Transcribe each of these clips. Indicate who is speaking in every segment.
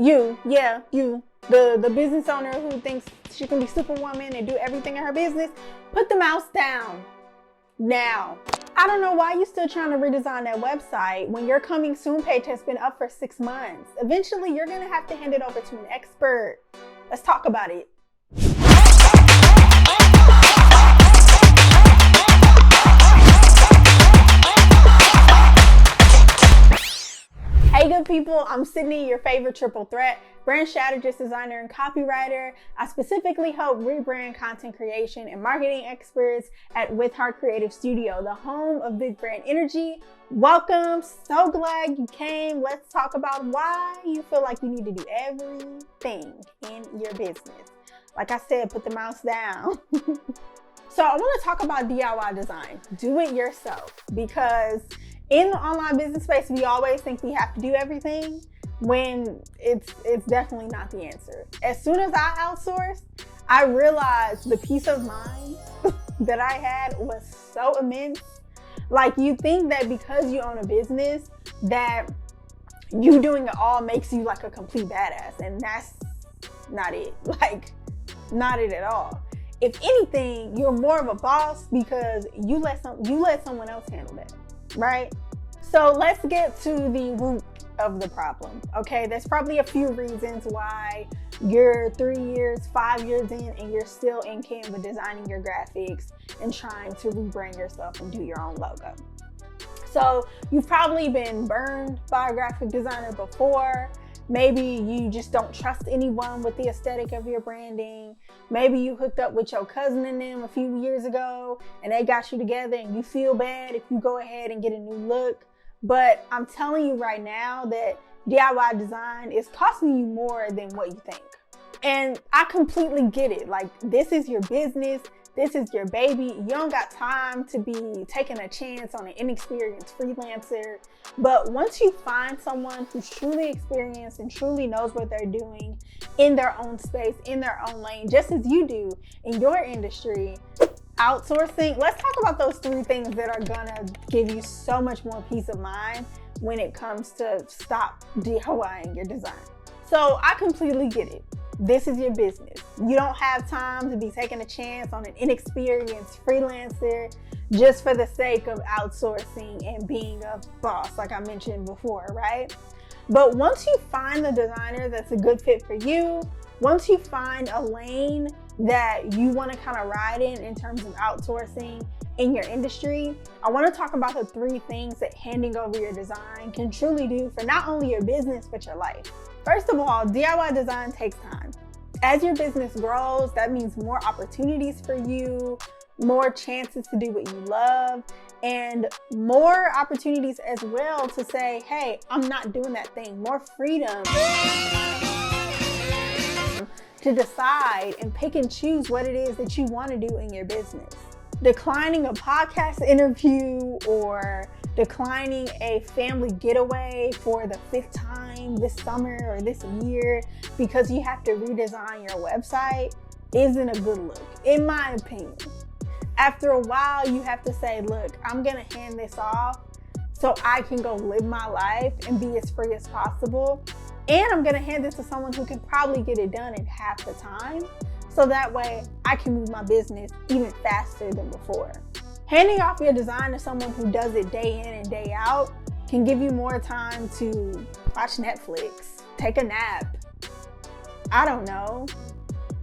Speaker 1: You, the business owner who thinks she can be superwoman and do everything in her business, put the mouse down now. I don't know why you're still trying to redesign that website when your coming soon page has been up for 6 months. Eventually, you're gonna have to hand it over to an expert. Let's talk about it. Hey good people, I'm Sydney, your favorite triple threat, brand strategist, designer, and copywriter. I specifically help rebrand content creation and marketing experts at Hart Creative Studio, the home of big brand energy. Welcome, so glad you came. Let's talk about why you feel like you need to do everything in your business. Like I said, put the mouse down. So I want to talk about DIY design, do it yourself, because in the online business space, we always think we have to do everything when it's definitely not the answer. As soon as I outsourced, I realized the peace of mind that I had was so immense. Like, you think that because you own a business that you doing it all makes you like a complete badass, and that's not it. Like, not it at all. If anything, you're more of a boss because you let someone else handle that. Right? So let's get to the root of the problem. Okay, there's probably a few reasons why you're 3 years, 5 years in, and you're still in Canva designing your graphics and trying to rebrand yourself and do your own logo. So you've probably been burned by a graphic designer before. Maybe you just don't trust anyone with the aesthetic of your branding. Maybe you hooked up with your cousin and them a few years ago and they got you together and you feel bad if you go ahead and get a new look. But I'm telling you right now that DIY design is costing you more than what you think. And I completely get it. Like, this is your business. This is your baby. You don't got time to be taking a chance on an inexperienced freelancer. But once you find someone who's truly experienced and truly knows what they're doing in their own space, in their own lane, just as you do in your industry, outsourcing, let's talk about those 3 things that are gonna give you so much more peace of mind when it comes to stop DIYing your design. So I completely get it. This is your business. You don't have time to be taking a chance on an inexperienced freelancer just for the sake of outsourcing and being a boss, like I mentioned before, right? But once you find the designer that's a good fit for you, once you find a lane that you want to kind of ride in terms of outsourcing in your industry, I want to talk about the 3 things that handing over your design can truly do for not only your business, but your life. First of all, DIY design takes time. As your business grows, that means more opportunities for you, more chances to do what you love, and more opportunities as well to say, hey, I'm not doing that thing. More freedom to decide and pick and choose what it is that you want to do in your business. Declining a podcast interview or declining a family getaway for the 5th time this summer or this year because you have to redesign your website isn't a good look, in my opinion. After a while, you have to say, look, I'm gonna hand this off so I can go live my life and be as free as possible. And I'm gonna hand this to someone who can probably get it done in half the time. So that way I can move my business even faster than before. Handing off your design to someone who does it day in and day out can give you more time to watch Netflix, take a nap, I don't know,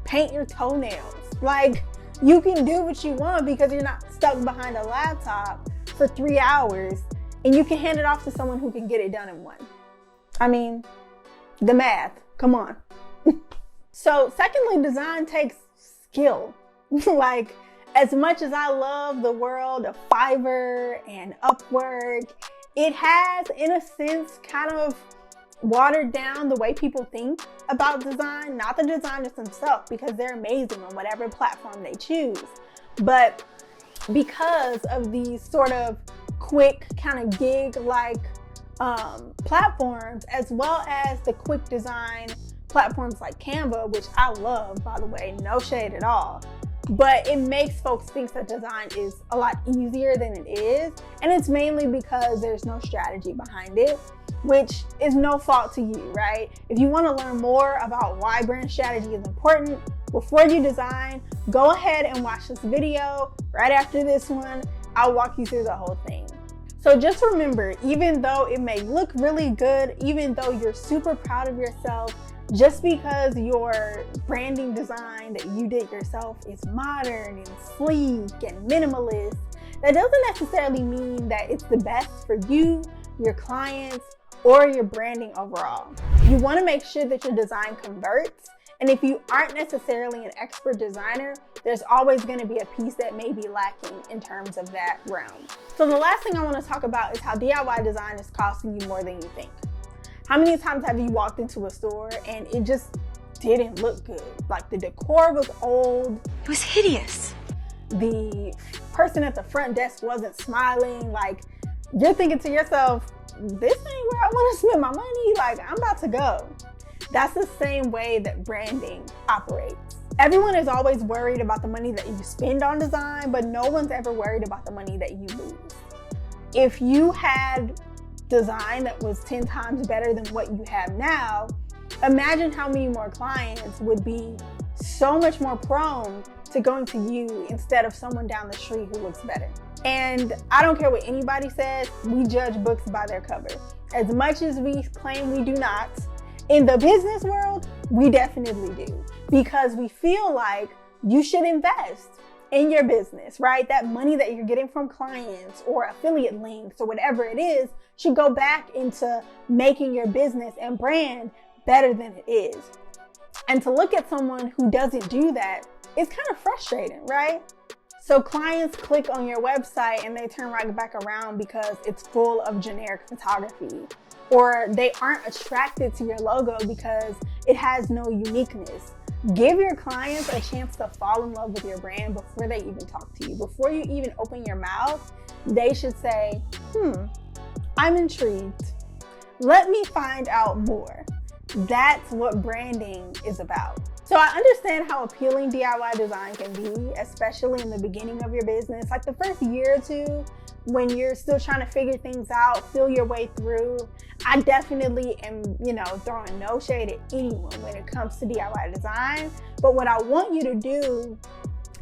Speaker 1: paint your toenails. Like, you can do what you want because you're not stuck behind a laptop for 3 hours, and you can hand it off to someone who can get it done in 1. I mean, the math, come on. So secondly, design takes skill. Like, as much as I love the world of Fiverr and Upwork, it has, in a sense, kind of watered down the way people think about design. Not the designers themselves, because they're amazing on whatever platform they choose, but because of these sort of quick kind of gig-like platforms, as well as the quick design platforms like Canva, which I love, by the way, no shade at all. But it makes folks think that design is a lot easier than it is. And it's mainly because there's no strategy behind it. which is no fault to you, right? If you want to learn more about why brand strategy is important before you design, go ahead and watch this video right after this one. I'll walk you through the whole thing. So just remember, even though it may look really good, even though you're super proud of yourself, just because your branding design that you did yourself is modern and sleek and minimalist, that doesn't necessarily mean that it's the best for you, your clients, or your branding overall. You want to make sure that your design converts. And if you aren't necessarily an expert designer, there's always going to be a piece that may be lacking in terms of that realm. So the last thing I want to talk about is how DIY design is costing you more than you think. How many times have you walked into a store and it just didn't look good? Like the decor was old.
Speaker 2: It was hideous.
Speaker 1: The person at the front desk wasn't smiling. Like, you're thinking to yourself, this ain't where I want to spend my money. Like, I'm about to go. That's the same way that branding operates. Everyone is always worried about the money that you spend on design, but no one's ever worried about the money that you lose. If you had design that was 10 times better than what you have now, imagine how many more clients would be so much more prone to going to you instead of someone down the street who looks better. And I don't care what anybody says, we judge books by their cover. As much as we claim we do not, in the business world, we definitely do. Because we feel like you should invest in your business, right? That money that you're getting from clients or affiliate links or whatever it is should go back into making your business and brand better than it is. And to look at someone who doesn't do that is kind of frustrating, right? So clients click on your website and they turn right back around because it's full of generic photography. Or they aren't attracted to your logo because it has no uniqueness. Give your clients a chance to fall in love with your brand before they even talk to you. Before you even open your mouth, they should say, I'm intrigued. Let me find out more. That's what branding is about. So I understand how appealing DIY design can be, especially in the beginning of your business. Like the first year or two, when you're still trying to figure things out, feel your way through. I definitely am, throwing no shade at anyone when it comes to DIY design. But what I want you to do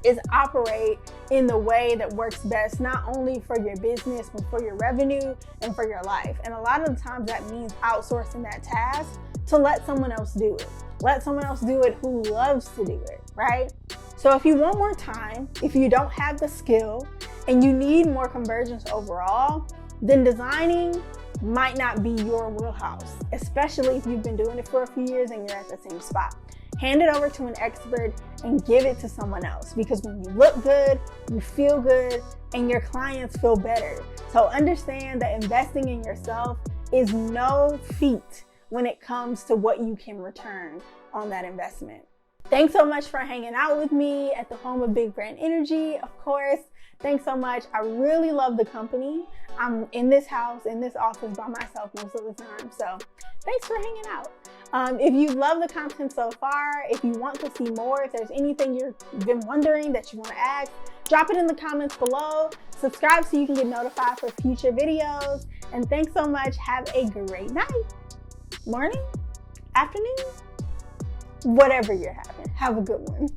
Speaker 1: is operate in the way that works best, not only for your business, but for your revenue and for your life. And a lot of the times that means outsourcing that task to let someone else do it. Let someone else do it who loves to do it, right? So if you want more time, if you don't have the skill, and you need more conversions overall, then designing might not be your wheelhouse, especially if you've been doing it for a few years and you're at the same spot. Hand it over to an expert and give it to someone else, because when you look good, you feel good, and your clients feel better. So understand that investing in yourself is no feat when it comes to what you can return on that investment. Thanks so much for hanging out with me at the home of Big Brand Energy, of course. Thanks so much. I really love the company. I'm in this house, in this office by myself most of the time. So thanks for hanging out. If you love the content so far, if you want to see more, if there's anything you've been wondering that you want to ask, drop it in the comments below. Subscribe so you can get notified for future videos. And thanks so much. Have a great night, morning, afternoon, whatever you're having. Have a good one.